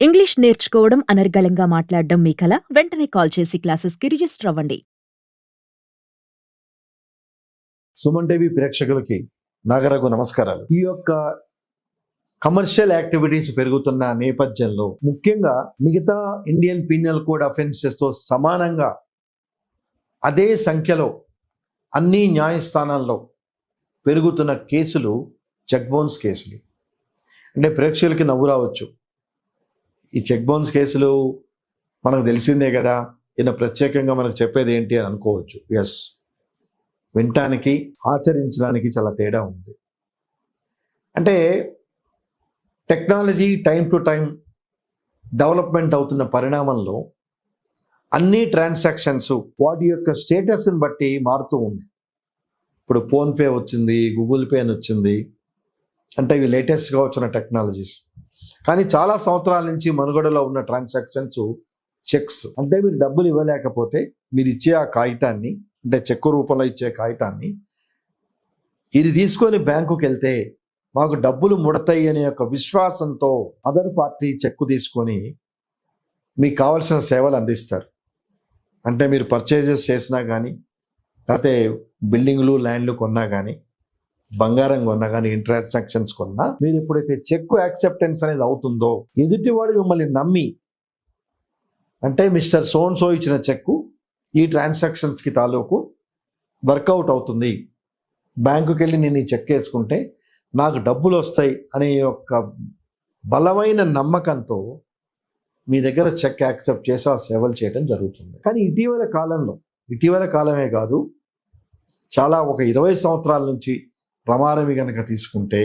English నేర్చుకోవడం, అనర్గళంగా మాట్లాడడం మీ కల? వెంటనే కాల్ చేసి క్లాసెస్‌కి రిజిస్టర్ అవ్వండి. సుమన్ టీవీ ప్రేక్షకులకి నాగరఘు నమస్కారాలు. ఈ యొక్క కమర్షియల్ యాక్టివిటీస్ పెరుగుతున్న నేపథ్యంలో ముఖ్యంగా మిగతా ఇండియన్ పీనల్ కోడ్ అఫెన్సెస్ తో సమానంగా అదే సంఖ్యలో అన్ని న్యాయస్థానాల్లో పెరుగుతున్న కేసులు చెక్ బౌన్స్ కేసులు. అంటే ప్రేక్షకులకి నవ్వు రావచ్చు, ఈ చెక్ బౌన్స్ కేసులు మనకు తెలిసిందే కదా, ఈయన ప్రత్యేకంగా మనకు చెప్పేది ఏంటి అని అనుకోవచ్చు. ఎస్, వినటానికి ఆచరించడానికి చాలా తేడా ఉంది. అంటే technology time to time development అవుతున్న పరిణామంలో అన్ని ట్రాన్సాక్షన్స్ వాటి యొక్క స్టేటస్ని బట్టి మారుతూ ఉన్నాయి. ఇప్పుడు ఫోన్పే వచ్చింది, గూగుల్ పే అని వచ్చింది, అంటే ఇవి లేటెస్ట్గా వచ్చిన టెక్నాలజీస్. కానీ చాలా సంవత్సరాల నుంచి మనుగడలో ఉన్న ట్రాన్సాక్షన్స్ చెక్స్. అంటే మీరు డబ్బులు ఇవ్వలేకపోతే మీరు ఇచ్చే ఆ కాగితాన్ని, అంటే చెక్కు రూపంలో ఇచ్చే కాగితాన్ని ఇది తీసుకొని బ్యాంకుకి వెళ్తే మాకు డబ్బులు ముడతాయి అనే ఒక విశ్వాసంతో అదర్ పార్టీ చెక్కు తీసుకొని మీకు కావాల్సిన సేవలు అందిస్తారు. అంటే మీరు పర్చేజెస్ చేసినా కానీ, లేకపోతే బిల్డింగ్లు ల్యాండ్లు కొన్నా కానీ, బంగారం కొన్నా కానీ, ట్రాన్సాక్షన్స్ కొన్నా, మీరు ఎప్పుడైతే చెక్కు యాక్సెప్టెన్స్ అనేది అవుతుందో ఎదుటివాడు మిమ్మల్ని నమ్మి, అంటే మిస్టర్ సోన్సో ఇచ్చిన చెక్కు ఈ ట్రాన్సాక్షన్స్కి తాలూకు వర్కౌట్ అవుతుంది, బ్యాంకుకి వెళ్ళి నేను ఈ చెక్ వేసుకుంటే నాకు డబ్బులు వస్తాయి అనే యొక్క బలమైన నమ్మకంతో మీ దగ్గర చెక్ యాక్సెప్ట్ చేసి ఆ సేవలు చేయడం జరుగుతుంది. కానీ ఇటీవల కాలమే కాదు, చాలా ఒక 20 సంవత్సరాల నుంచి ప్రమాణమి కనుక తీసుకుంటే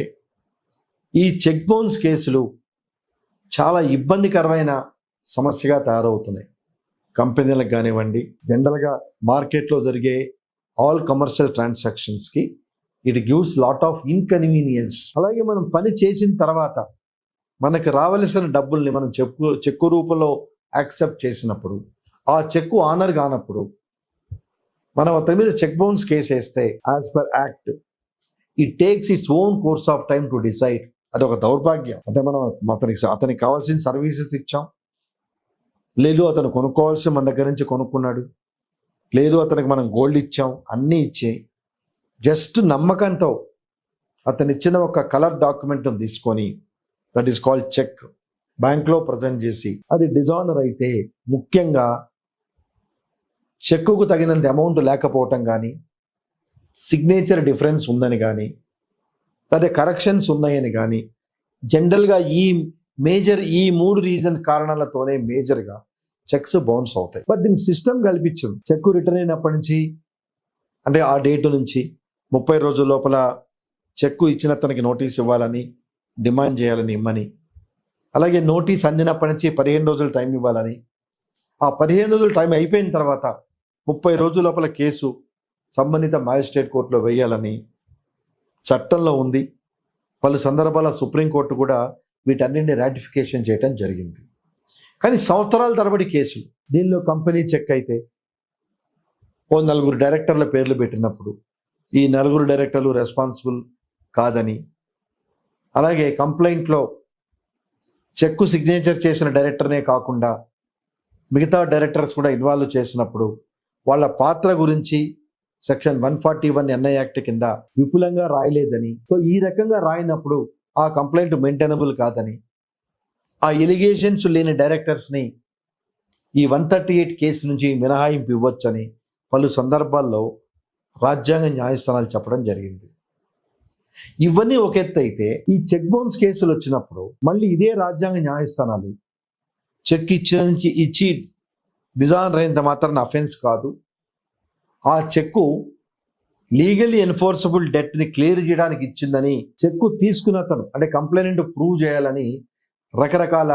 ఈ చెక్ బౌన్స్ కేసులు చాలా ఇబ్బందికరమైన సమస్యగా తయారవుతున్నాయి. కంపెనీలకు కానివ్వండి, జనరల్గా మార్కెట్లో జరిగే ఆల్ కమర్షియల్ ట్రాన్సాక్షన్స్కి it gives lot of inconvenience. అలాగే మనం పని చేసిన తర్వాత మనకు రావలసిన డబ్బుల్ని మనం చెక్కు రూపంలో యాక్సెప్ట్ చేసినప్పుడు, ఆ చెక్కు ఆనర్ కానప్పుడు మనం అతని మీద చెక్ బౌన్స్ కేసు వేస్తే as per act it takes its own course of time to decide. అదొక దౌర్భాగ్యం. అంటే మనం అతనికి కావాల్సిన సర్వీసెస్ ఇచ్చాం, లేదు అతను కొనుక్కోవాల్సి మన దగ్గర నుంచి కొనుక్కున్నాడు, లేదు అతనికి మనం గోల్డ్ ఇచ్చాం, అన్నీ ఇచ్చి జస్ట్ నమ్మకంతో అతను ఇచ్చిన ఒక కలర్ డాక్యుమెంట్ తీసుకొని, దట్ ఈస్ కాల్డ్ చెక్, బ్యాంక్లో ప్రజెంట్ చేసి అది డిజానర్ అయితే, ముఖ్యంగా చెక్కుకు తగినంత అమౌంట్ లేకపోవటం కానీ, సిగ్నేచర్ డిఫరెన్స్ ఉందని కానీ, అదే కరెక్షన్స్ ఉన్నాయని కానీ, జనరల్గా ఈ 3 రీజన్ కారణాలతోనే మేజర్గా చెక్స్ బౌన్స్ అవుతాయి. బట్ దీనికి సిస్టమ్ కల్పించింది. చెక్కు రిటర్న్ అయినప్పటి నుంచి, అంటే ఆ డేటు నుంచి 30 రోజుల లోపల చెక్కు ఇచ్చిన తనకి నోటీస్ ఇవ్వాలని డిమాండ్ చేయాలని ఇమ్మని, అలాగే నోటీస్ అందినప్పటి నుంచి 15 రోజులు టైం ఇవ్వాలని, ఆ 15 రోజులు టైం అయిపోయిన తర్వాత 30 రోజుల లోపల కేసు సంబంధిత మ్యాజిస్ట్రేట్ కోర్టులో వేయాలని చట్టంలో ఉంది. పలు సందర్భాల సుప్రీంకోర్టు కూడా వీటన్నింటినీ రాటిఫికేషన్ చేయడం జరిగింది. కానీ సంవత్సరాల తరబడి కేసులు. దీనిలో కంపెనీ చెక్ అయితే 4 డైరెక్టర్ల పేర్లు పెట్టినప్పుడు ఈ 4 డైరెక్టర్లు రెస్పాన్సిబుల్ కాదని, అలాగే కంప్లైంట్లో చెక్కు సిగ్నేచర్ చేసిన డైరెక్టర్నే కాకుండా మిగతా డైరెక్టర్స్ కూడా ఇన్వాల్వ్ చేసినప్పుడు వాళ్ళ పాత్ర గురించి సెక్షన్ 141 ఎన్ఐ యాక్ట్ కింద విపులంగా రాయలేదని, సో ఈ రకంగా రాయినప్పుడు ఆ కంప్లైంట్ మెయింటైనబుల్ కాదని, ఆ ఎలిగేషన్స్ లేని డైరెక్టర్స్ని ఈ 138 కేసు నుంచి మినహాయింపు ఇవ్వచ్చని పలు సందర్భాల్లో రాజ్యాంగ న్యాయస్థానాలు చెప్పడం జరిగింది. ఇవన్నీ ఒక ఎత్తు అయితే, ఈ చెక్ బౌన్స్ కేసులు వచ్చినప్పుడు మళ్ళీ ఇదే రాజ్యాంగ న్యాయస్థానాలు చెక్ ఇచ్చి డిజానర్ అయినంత మాత్రాన అఫెన్స్ కాదు, ఆ చెక్కు లీగల్లీ ఎన్ఫోర్సబుల్ డెట్ని క్లియర్ చేయడానికి ఇచ్చిందని చెక్కు తీసుకున్న అతను, అంటే కంప్లైంట్ ప్రూవ్ చేయాలని రకరకాల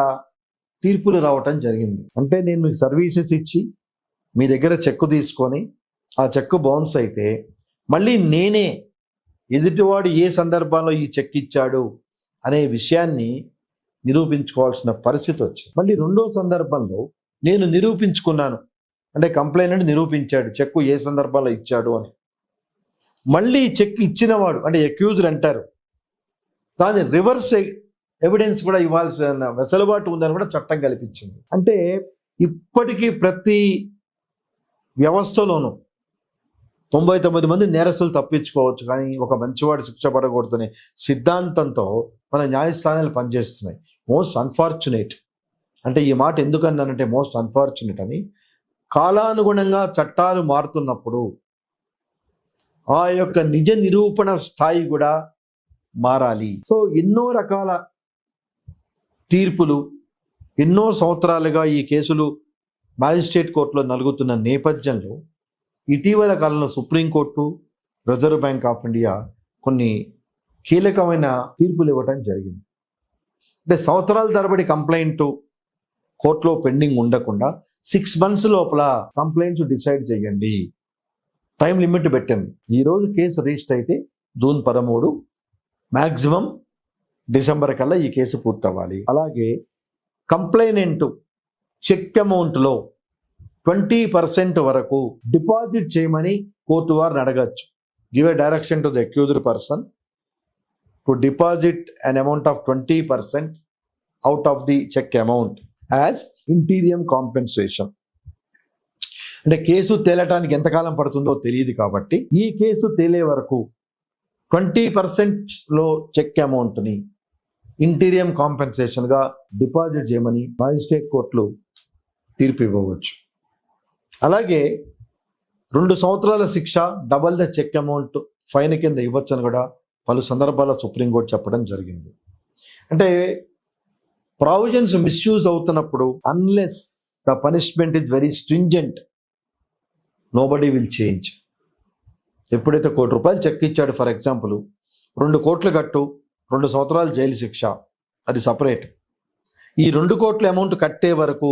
తీర్పులు రావటం జరిగింది. అంటే నేను మీకు సర్వీసెస్ ఇచ్చి మీ దగ్గర చెక్కు తీసుకొని ఆ చెక్కు బౌన్స్ అయితే మళ్ళీ నేనే ఎదుటివాడు ఏ సందర్భంలో ఈ చెక్ ఇచ్చాడు అనే విషయాన్ని నిరూపించుకోవాల్సిన పరిస్థితి వచ్చింది. మళ్ళీ రెండో సందర్భంలో నేను నిరూపించుకున్నాను, అంటే కంప్లైంట్ నిరూపించాడు చెక్కు ఏ సందర్భంలో ఇచ్చాడు అని. మళ్ళీ చెక్ ఇచ్చినవాడు, అంటే అక్యూజ్డ్ అంటారు, దాన్ని రివర్స్ ఎవిడెన్స్ కూడా ఇవ్వాల్సిన వెసులుబాటు ఉందని కూడా చట్టం కల్పించింది. అంటే ఇప్పటికీ ప్రతి వ్యవస్థలోనూ 99 మంది నేరస్తులు తప్పించుకోవచ్చు, కానీ ఒక మంచివాడు శిక్ష పడకూడదనే సిద్ధాంతంతో మన న్యాయస్థానాలు పనిచేస్తున్నాయి. మోస్ట్ అన్ఫార్చునేట్, అంటే ఈ మాట ఎందుకన్నానంటే మోస్ట్ అన్ఫార్చునేట్ అని, కాలానుగుణంగా చట్టాలు మారుతున్నప్పుడు ఆ యొక్క నిజ నిరూపణ స్థాయి కూడా మారాలి. సో ఎన్నో రకాల తీర్పులు ఎన్నో సంవత్సరాలుగా ఈ కేసులు మ్యాజిస్ట్రేట్ కోర్టులో నలుగుతున్న నేపథ్యంలో ఇటీవల కాలంలో supreme court, reserve bank of India కొన్ని కీలకమైన తీర్పులు ఇవ్వటం జరిగింది. అంటే సంవత్సరాల తరబడి కంప్లైంట్ కోర్టులో పెండింగ్ ఉండకుండా 6 months లోపల కంప్లైంట్స్ డిసైడ్ చేయండి, టైం లిమిట్ పెట్టింది. ఈరోజు కేసు రిజిస్టర్ అయితే జూన్ 13, మ్యాక్సిమం డిసెంబర్ కల్లా ఈ కేసు పూర్తవ్వాలి. అలాగే కంప్లైనెంట్ చెక్ అమౌంట్లో 20% వరకు డిపాజిట్ చేయమని కోర్టు వారిని అడగచ్చు. Give a direction to the accused person to deposit an amount of 20% out of the check amount as interim compensation. అంటే కేసు తేలటానికి ఎంతకాలం పడుతుందో తెలియదు కాబట్టి ఈ కేసు తేలే వరకు 20% చెక్ అమౌంట్ని ఇంటీరియం కాంపెన్సేషన్గా డిపాజిట్ చేయమని మ్యాజిస్ట్రేట్ కోర్టులు తీర్పు ఇవ్వవచ్చు. అలాగే 2 సంవత్సరాల శిక్ష, double the check amount fine కింద ఇవ్వచ్చని కూడా పలు సందర్భాల్లో సుప్రీంకోర్టు చెప్పడం జరిగింది. అంటే ప్రావిజన్స్ మిస్యూజ్ అవుతున్నప్పుడు unless the punishment is very stringent nobody will change. ఎప్పుడైతే ₹1 చెక్ ఇచ్చాడు, ఫర్ ఎగ్జాంపుల్ 2 కోట్లు కట్టు, 2 సంవత్సరాలు జైలు శిక్ష, అది సపరేట్. ఈ 2 కోట్ల అమౌంట్ కట్టే వరకు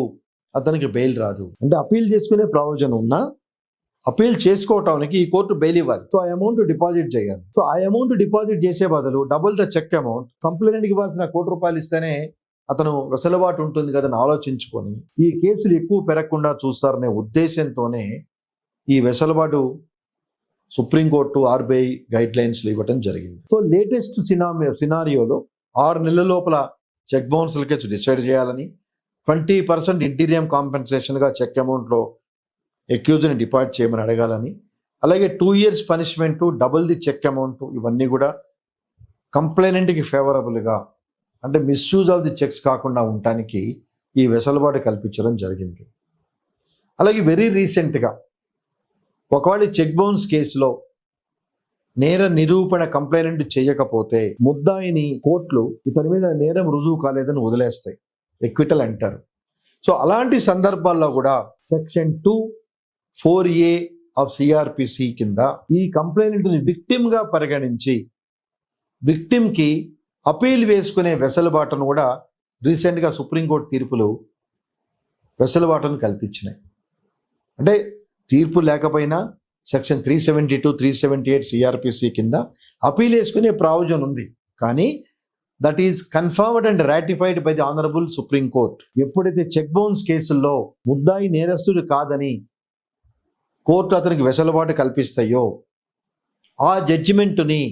అతనికి బెయిల్ రాదు. అంటే అపీల్ చేసుకునే ప్రావిజన్ ఉన్నా అపీల్ చేసుకోవటానికి ఈ కోర్టు బెయిల్ ఇవ్వాలి. సో ఆ అమౌంట్ డిపాజిట్ చేయాలి. సో ఆ అమౌంట్ డిపాజిట్ చేసే బదులు డబుల్ ద చెక్ అమౌంట్ కంప్లైంట్కి ఇవ్వాల్సిన ₹1 ఇస్తేనే అతను వెసులుబాటు ఉంటుంది కదని ఆలోచించుకొని ఈ కేసులు ఎక్కువ పెరగకుండా చూస్తారనే ఉద్దేశంతోనే ఈ వెసులుబాటు సుప్రీంకోర్టు, ఆర్బీఐ గైడ్ లైన్స్లు ఇవ్వటం జరిగింది. సో లేటెస్ట్ సినారియోలో 6 నెలల లోపల చెక్ బౌన్స్ల కేసు డిసైడ్ చేయాలని, 20% ఇంటీరియం కాంపెన్సేషన్గా చెక్ అమౌంట్లో అక్యూజ్ని డిపాజిట్ చేయమని అడగాలని, అలాగే 2 years punishment, double the check amount, ఇవన్నీ కూడా కంప్లైనెంట్కి ఫేవరబుల్గా, అంటే మిస్యూజ్ ఆఫ్ ది చెక్స్ కాకుండా ఉండటానికి ఈ వెసులుబాటు కల్పించడం జరిగింది. అలాగే వెరీ రీసెంట్గా ఒకవేళ చెక్ బౌన్స్ కేసులో నేర నిరూపణ కంప్లైనెంట్ చేయకపోతే ముద్దాయిని కోర్టులు ఇతని మీద నేరం రుజువు కాలేదని వదిలేస్తాయి, ఎక్విటల్ అంటారు. సో అలాంటి సందర్భాల్లో కూడా సెక్షన్ 2(4)(a) ఆఫ్ సిఆర్పిసి కింద ఈ కంప్లైనెంట్ని విక్టిమ్గా పరిగణించి విక్టిమ్కి అపీల్ వేసుకునే వెసులుబాటును కూడా రీసెంట్గా సుప్రీంకోర్టు తీర్పులు వెసులుబాటును కల్పించినాయి. అంటే తీర్పు లేకపోయినా సెక్షన్ 372, 378 సిఆర్పిసి కింద అపీల్ వేసుకునే ప్రావిజన్ ఉంది. కానీ that is confirmed and ratified by the honourable supreme court. ఎప్పుడైతే చెక్ బౌన్స్ కేసుల్లో ముద్దాయి నేరస్తుడు కాదని కోర్టు అతనికి వెసులుబాటు కల్పిస్తాయో ఆ జడ్జిమెంటుని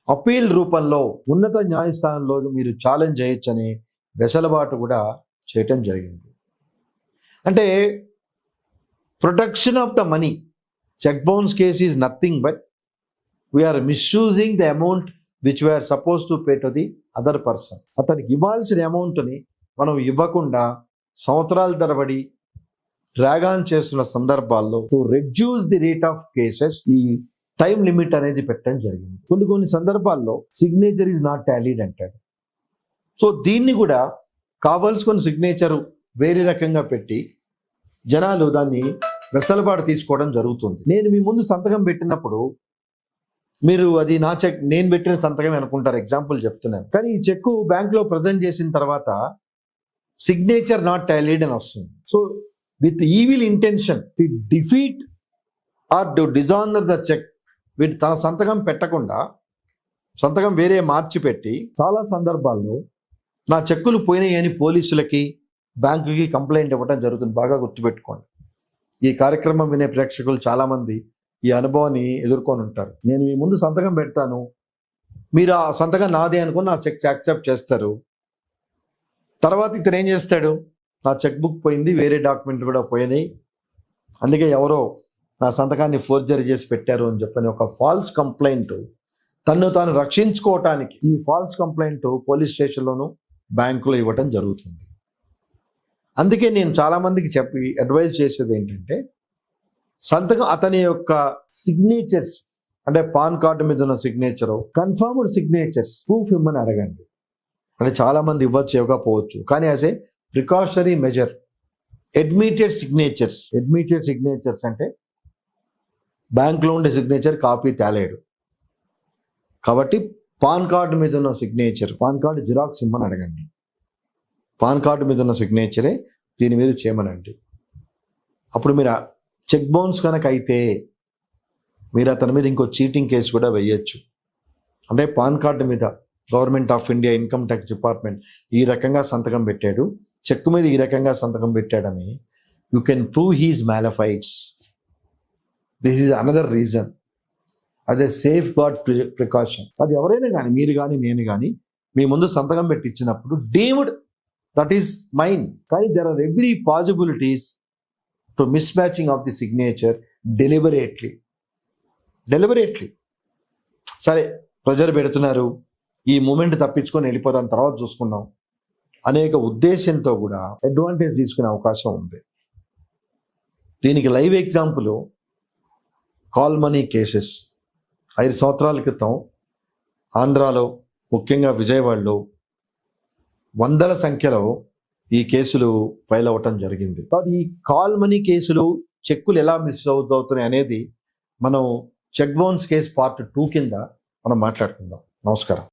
అపీల్ రూపంలో ఉన్నత న్యాయస్థానంలో మీరు ఛాలెంజ్ చేయొచ్చనే వెసులుబాటు కూడా చేయటం జరిగింది. అంటే protection of the money, cheque bounce case is nothing but we are misusing the amount which we are suppose to pay to the other person. అతనికి ఇవ్వాల్సిన అమౌంట్ని మనం ఇవ్వకుండా సంవత్సరాల తరబడి డ్రాగ్ ఆన్ చేస్తున్న సందర్భాల్లో to reduce the rate of cases ఈ టైం లిమిట్ అనేది పెట్టడం జరిగింది. కొన్ని సందర్భాల్లో సిగ్నేచర్ ఈజ్ నాట్ టాలీడ్ అంటాడు. సో దీన్ని కూడా కావాల్సుకున్న సిగ్నేచరు వేరే రకంగా పెట్టి జనాలు దాన్ని వెసులుబాటు తీసుకోవడం జరుగుతుంది. నేను మీ ముందు సంతకం పెట్టినప్పుడు మీరు అది నా చెక్, నేను పెట్టిన సంతకం అనుకుంటారు, ఎగ్జాంపుల్ చెప్తున్నాను. కానీ ఈ చెక్ బ్యాంక్లో ప్రజెంట్ చేసిన తర్వాత సిగ్నేచర్ నాట్ టాలీడ్ అని వస్తుంది. So with evil intention to defeat or to dishonour the cheque, వీటి తన సంతకం పెట్టకుండా సంతకం వేరే మార్చి పెట్టి చాలా సందర్భాల్లో నా చెక్కులు పోయినాయి అని పోలీసులకి, బ్యాంకుకి కంప్లైంట్ ఇవ్వడం జరుగుతుంది. బాగా గుర్తుపెట్టుకోండి. ఈ కార్యక్రమం వినే ప్రేక్షకులు చాలామంది ఈ అనుభవాన్ని ఎదుర్కొని ఉంటారు. నేను మీ ముందు సంతకం పెడతాను, మీరు ఆ సంతకం నాదే అనుకుని నా చెక్ యాక్సెప్ట్ చేస్తారు. తర్వాత ఇతను ఏం చేస్తాడు, నా చెక్ బుక్ పోయింది, వేరే డాక్యుమెంట్లు కూడా పోయినాయి, అందుకే ఎవరో నా సంతకాన్ని ఫోర్జరీ చేసి పెట్టారు అని చెప్పని ఒక ఫాల్స్ కంప్లైంట్ తన్ను తాను రక్షించుకోవటానికి ఈ ఫాల్స్ కంప్లైంట్ పోలీస్ స్టేషన్లోను బ్యాంకులో ఇవ్వటం జరుగుతుంది. అందుకే నేను చాలామందికి అడ్వైజ్ చేసేది ఏంటంటే, సంతకం అతని యొక్క సిగ్నేచర్స్ అంటే పాన్ కార్డు మీద ఉన్న సిగ్నేచరు, కన్ఫర్మ్డ్ సిగ్నేచర్స్ ప్రూఫ్ ఇమ్మని అడగండి. అంటే చాలామంది ఇవ్వకపోవచ్చు, కానీ as a precautionary measure admitted signatures అంటే బ్యాంక్లో ఉండే సిగ్నేచర్ కాపీ తేలేడు కాబట్టి పాన్ కార్డు మీద ఉన్న సిగ్నేచర్, పాన్ కార్డు జిరాక్స్ ఇమ్మని అడగండి. పాన్ కార్డు మీద ఉన్న సిగ్నేచరే దీని మీద చేయమనండి. అప్పుడు మీరు చెక్ బౌన్స్ కనుక అయితే మీరు అతని మీద ఇంకో చీటింగ్ కేసు కూడా వేయచ్చు. అంటే పాన్ కార్డు మీద government of India income tax department ఈ రకంగా సంతకం పెట్టాడు, చెక్ మీద ఈ రకంగా సంతకం పెట్టాడని you can prove his malafides. This is another reason as a safeguard precaution. అది ఎవరైనా కానీ, మీరు కానీ నేను కానీ మీ ముందు సంతకం పెట్టి ఇచ్చినప్పుడు డీమ్డ్ దట్ ఈస్ మైన్, కానీ there or every possibilities to miss matching of the signature deliberately. సరే ప్రెజర్ పెడుతున్నారు, ఈ మూమెంట్ తప్పించుకొని వెళ్ళిపోతాం, తర్వాత చూసుకుందాం అనేక ఉద్దేశంతో కూడా అడ్వాంటేజ్ తీసుకునే అవకాశం ఉంది. దీనికి live example call money cases. 5 సంవత్సరాల క్రితం ఆంధ్రాలో, ముఖ్యంగా విజయవాడలో వందల సంఖ్యలో ఈ కేసులు ఫైల్ అవ్వటం జరిగింది. కాబట్టి ఈ కాల్ మనీ కేసులు, చెక్కులు ఎలా మిస్ అవుతున్నాయి అనేది మనం చెక్ బౌన్స్ కేసు పార్ట్ 2 కింద మనం మాట్లాడుకుందాం. నమస్కారం.